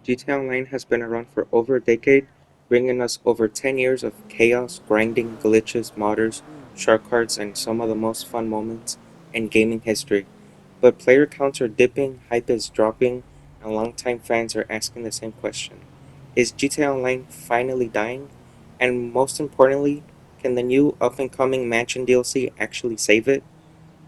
GTA Online has been around for over a decade, bringing us over 10 years of chaos, grinding, glitches, modders, shark cards, and some of the most fun moments in gaming history. But player counts are dipping, hype is dropping, and longtime fans are asking the same question. Is GTA Online finally dying? And most importantly, can the new up-and-coming Mansion DLC actually save it?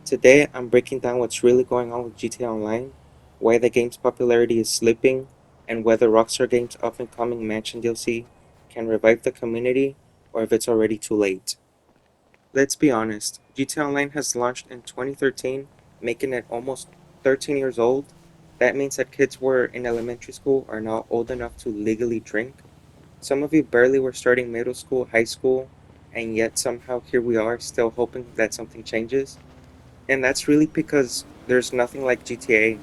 Today, I'm breaking down what's really going on with GTA Online, why the game's popularity is slipping, and whether Rockstar Games' up and coming Mansion DLC can revive the community or if it's already too late. Let's be honest, GTA Online has launched in 2013, making it almost 13 years old. That means that kids who were in elementary school are now old enough to legally drink. Some of you barely were starting middle school, high school, and yet somehow here we are still hoping that something changes. And that's really because there's nothing like GTA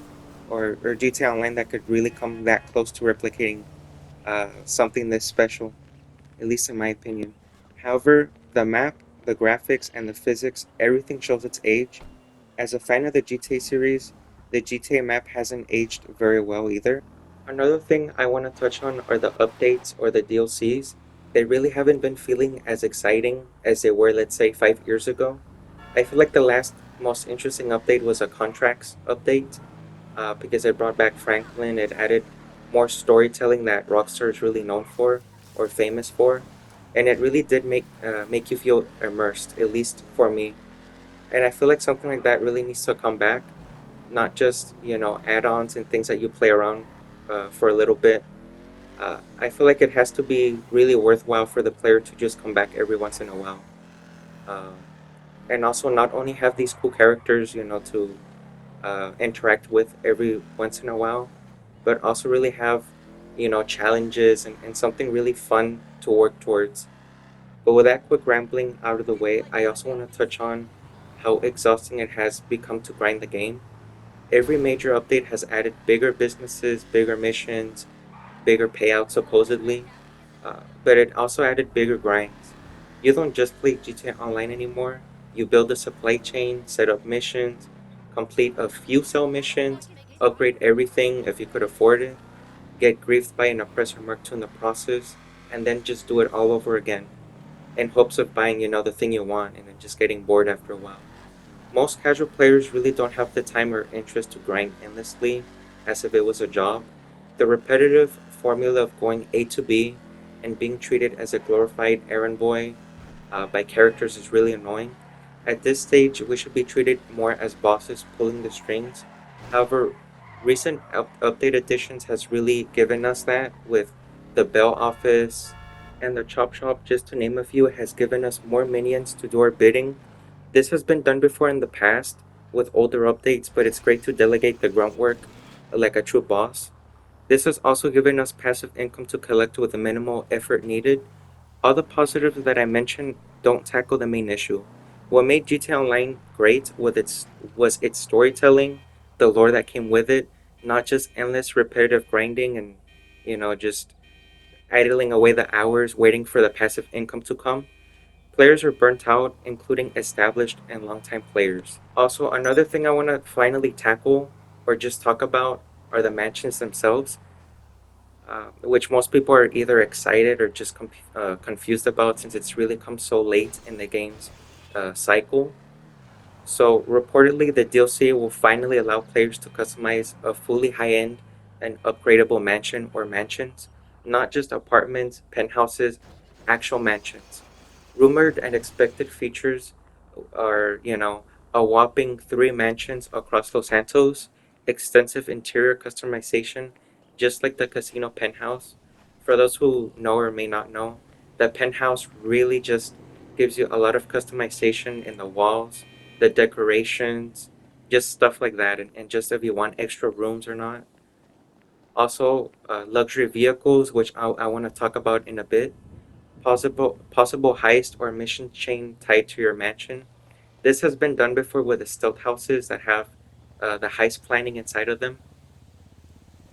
or GTA Online that could really come that close to replicating something this special, at least in my opinion. However, the map, the graphics, and the physics, everything shows its age. As a fan of the GTA series, the GTA map hasn't aged very well either. Another thing I want to touch on are the updates or the DLCs. They really haven't been feeling as exciting as they were, let's say, 5 years ago. I feel like the last most interesting update was a contracts update because it brought back Franklin. It added more storytelling that Rockstar is really known for or famous for, and it really did make you feel immersed, at least for me. And I feel like something like that really needs to come back, not just add-ons and things that you play around for a little bit. I feel like it has to be really worthwhile for the player to just come back every once in a while. Um, and also not only have these cool characters, to interact with every once in a while, but also really have, challenges and something really fun to work towards. But with that quick rambling out of the way, I also want to touch on how exhausting it has become to grind the game. Every major update has added bigger businesses, bigger missions, bigger payouts supposedly, but it also added bigger grinds. You don't just play GTA Online anymore. You build a supply chain, set up missions, complete a few cell missions, upgrade everything if you could afford it, get griefed by an oppressor Mark II in the process, and then just do it all over again in hopes of buying, the thing you want and then just getting bored after a while. Most casual players really don't have the time or interest to grind endlessly as if it was a job. The repetitive formula of going A to B and being treated as a glorified errand boy by characters is really annoying. At this stage, we should be treated more as bosses pulling the strings. However, recent update additions has really given us that with the Bell Office and the Chop Shop, just to name a few, has given us more minions to do our bidding. This has been done before in the past with older updates, but it's great to delegate the grunt work like a true boss. This has also given us passive income to collect with the minimal effort needed. All the positives that I mentioned don't tackle the main issue. What made GTA Online great was its storytelling, the lore that came with it, not just endless repetitive grinding and just idling away the hours waiting for the passive income to come. Players are burnt out, including established and longtime players. Also, another thing I want to finally tackle or just talk about are the mansions themselves, which most people are either excited or just confused about since it's really come so late in the game's cycle. So, reportedly, the DLC will finally allow players to customize a fully high end and upgradable mansion or mansions, not just apartments, penthouses, actual mansions. Rumored and expected features are, a whopping 3 mansions across Los Santos, extensive interior customization, just like the casino penthouse. For those who know or may not know, the penthouse really just gives you a lot of customization in the walls, the decorations, just stuff like that, and just if you want extra rooms or not. Also, luxury vehicles, which I want to talk about in a bit. Possible heist or mission chain tied to your mansion. This has been done before with the stealth houses that have the heist planning inside of them.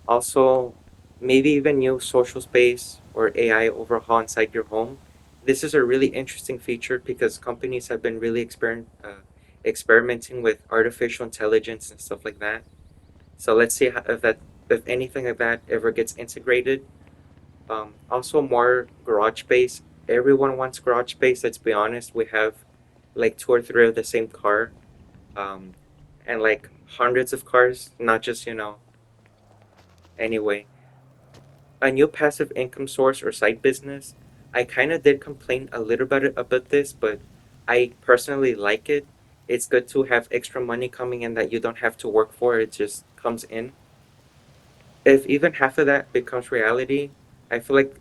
Also, maybe even new social space or AI overhaul inside your home. This is a really interesting feature because companies have been really experimenting with artificial intelligence and stuff like that. So let's see if that if anything like that ever gets integrated. Also, more garage space. Everyone wants garage space. Let's be honest. We have like two or three of the same car, um, and like hundreds of cars. Not just Anyway, a new passive income source or side business. I kind of did complain a little bit about this, but I personally like it. It's good to have extra money coming in that you don't have to work for. It just comes in. If even half of that becomes reality, I feel like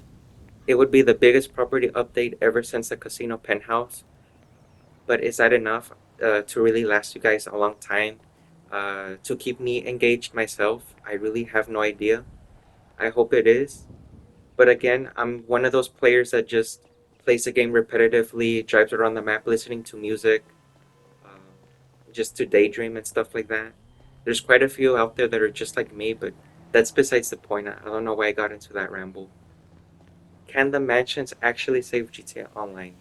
it would be the biggest property update ever since the casino penthouse. But is that enough to really last you guys a long time? To keep me engaged myself? I really have no idea. I hope it is. But again, I'm one of those players that just plays the game repetitively, drives around the map listening to music, um, just to daydream and stuff like that. There's quite a few out there that are just like me, but that's besides the point. I don't know why I got into that ramble. Can the mansions actually save GTA Online?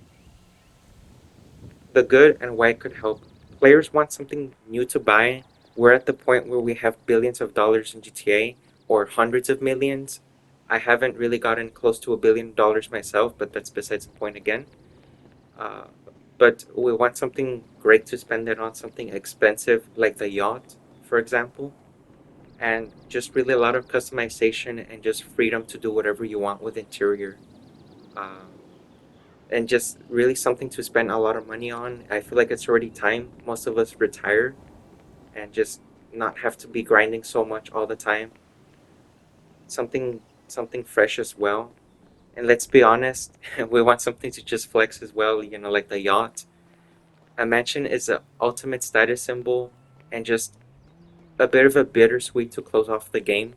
The good and why it could help. Players want something new to buy. We're at the point where we have billions of dollars in GTA, or hundreds of millions. I haven't really gotten close to $1 billion myself, but that's besides the point again. Uh, but we want something great to spend it on, something expensive like the yacht, for example, and just really a lot of customization and just freedom to do whatever you want with interior. Uh, and just really something to spend a lot of money on. I feel like it's already time most of us retire and just not have to be grinding so much all the time. Something fresh as well. And let's be honest, we want something to just flex as well, like the yacht. A mansion is the ultimate status symbol and just a bit of a bittersweet to close off the game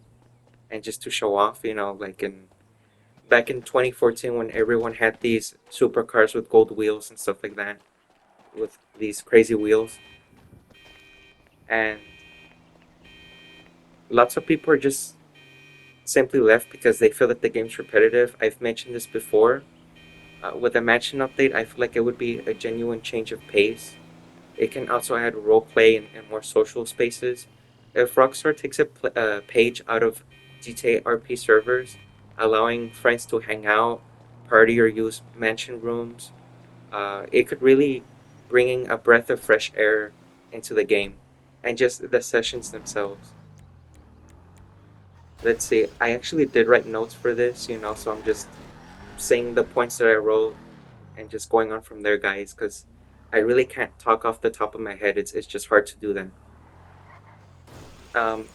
and just to show off, like in back in 2014 when everyone had these supercars with gold wheels and stuff like that, with these crazy wheels. And lots of people are just simply left because they feel that the game's repetitive. I've mentioned this before. With a mansion update, I feel like it would be a genuine change of pace. It can also add roleplay and more social spaces. If Rockstar takes a page out of GTA RP servers, allowing friends to hang out, party, or use mansion rooms, it could really bring a breath of fresh air into the game and just the sessions themselves. Let's see, I actually did write notes for this, so I'm just saying the points that I wrote and just going on from there, guys, because I really can't talk off the top of my head. It's just hard to do that.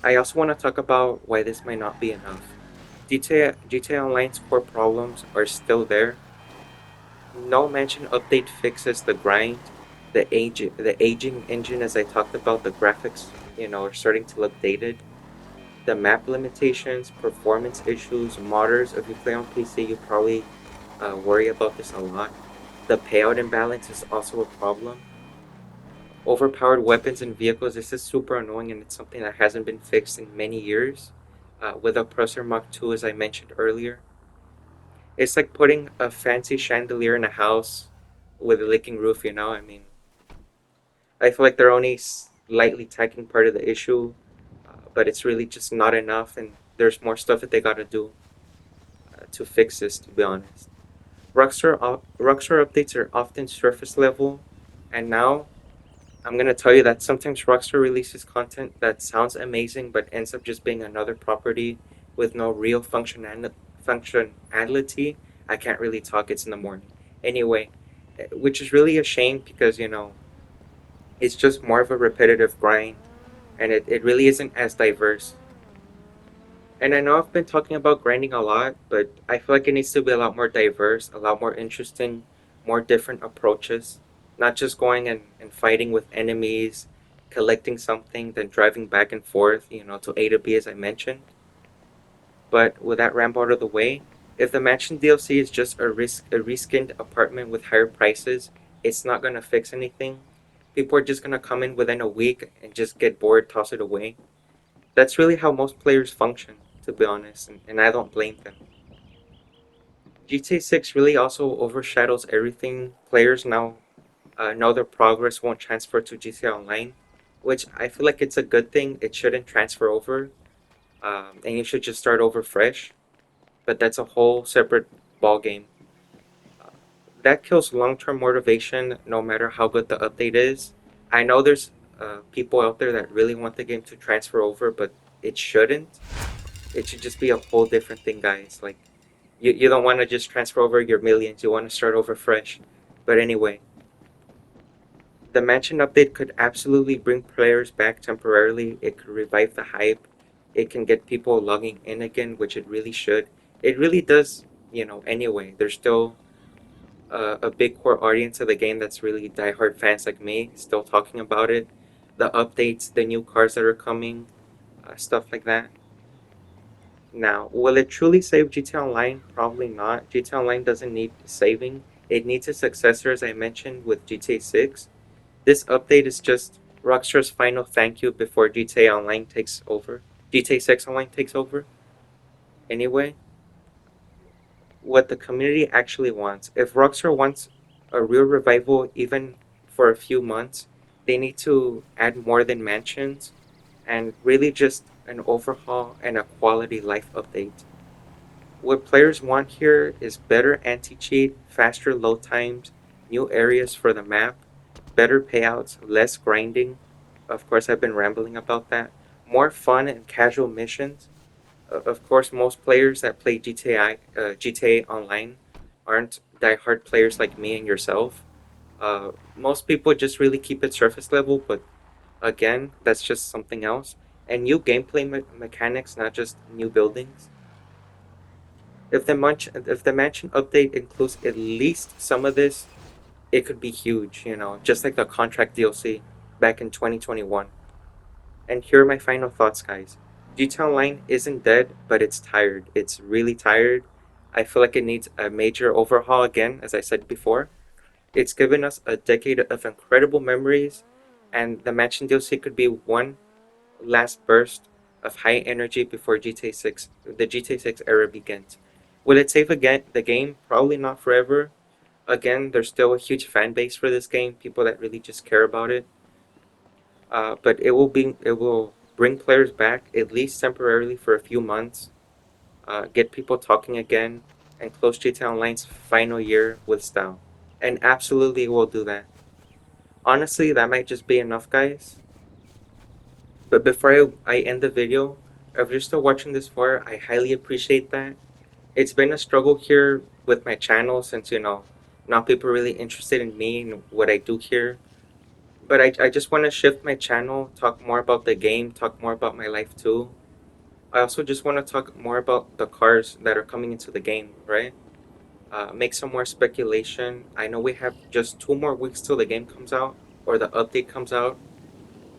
I also want to talk about why this might not be enough. GTA Online's core problems are still there. No mention update fixes the grind, the aging engine, as I talked about. The graphics, are starting to look dated. The map limitations, performance issues, modders. If you play on PC, you probably worry about this a lot. The payout imbalance is also a problem. Overpowered weapons and vehicles. This is super annoying, and it's something that hasn't been fixed in many years. With Oppressor Mark II, as I mentioned earlier, it's like putting a fancy chandelier in a house with a leaking roof. I mean, I feel like they're only slightly tackling part of the issue, but it's really just not enough, and there's more stuff that they gotta do to fix this. To be honest, Rockstar updates are often surface level, and now I'm gonna tell you that sometimes Rockstar releases content that sounds amazing but ends up just being another property with no real functionality. I can't really talk. It's in the morning. Anyway, which is really a shame because it's just more of a repetitive grind, and it really isn't as diverse. And I know I've been talking about grinding a lot, but I feel like it needs to be a lot more diverse, a lot more interesting, more different approaches. Not just going and fighting with enemies, collecting something, then driving back and forth, to A to B as I mentioned. But with that ramp out of the way, if the mansion DLC is just a reskinned apartment with higher prices, it's not gonna fix anything. People are just gonna come in within a week and just get bored, toss it away. That's really how most players function, to be honest, and I don't blame them. GTA 6 really also overshadows everything. Players now know their progress won't transfer to GTA Online, which I feel like it's a good thing. It shouldn't transfer over. and you should just start over fresh. But that's a whole separate ball game. Uh, that kills long-term motivation, no matter how good the update is. I know there's people out there that really want the game to transfer over, but it shouldn't. It should just be a whole different thing, guys. Like you don't want to just transfer over your millions. You want to start over fresh. But anyway, the Mansion update could absolutely bring players back temporarily. It could revive the hype. It can get people logging in again, which it really should. It really does, anyway. There's still a big core audience of the game that's really diehard fans like me, still talking about it. The updates, the new cars that are coming, stuff like that. Now, will it truly save GTA Online? Probably not. GTA Online doesn't need saving. It needs a successor, as I mentioned, with GTA 6. This update is just Rockstar's final thank you before GTA Online takes over. GTA 6 Online takes over. Anyway, what the community actually wants. If Rockstar wants a real revival, even for a few months, they need to add more than mansions and really just an overhaul and a quality life update. What players want here is better anti cheat, faster load times, new areas for the map, better payouts, less grinding. Of course, I've been rambling about that. More fun and casual missions. Of course, most players that play GTA Online aren't diehard players like me and yourself. Most people just really keep it surface level, but again, that's just something else. And new gameplay mechanics, not just new buildings. If the mansion update includes at least some of this, it could be huge, just like the contract DLC back in 2021. And here are my final thoughts, guys. GTA Online isn't dead, but it's tired. It's really tired. I feel like it needs a major overhaul again, as I said before. It's given us a decade of incredible memories, and the Mansion DLC could be one last burst of high energy before the GTA 6 era begins. Will it save again the game? Probably not forever. Again, there's still a huge fan base for this game, people that really just care about it. But it will bring players back at least temporarily for a few months, get people talking again, and close GTA Online's final year with style. And absolutely will do that. Honestly, that might just be enough, guys. But before I end the video, if you're still watching this far, I highly appreciate that. It's been a struggle here with my channel since, not people are really interested in me and what I do here. But I just want to shift my channel, talk more about the game, talk more about my life too. I also just want to talk more about the cars that are coming into the game, right? Make some more speculation. I know we have just 2 more weeks till the game comes out or the update comes out.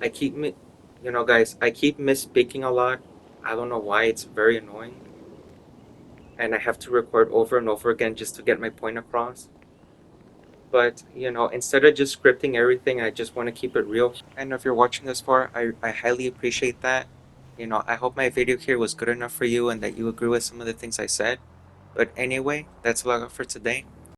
I keep me, guys, I keep misspeaking a lot. I don't know why. It's very annoying, and I have to record over and over again just to get my point across. But instead of just scripting everything, I just want to keep it real. And if you're watching this far, I highly appreciate that. I hope my video here was good enough for you and that you agree with some of the things I said. But anyway, that's all I got for today.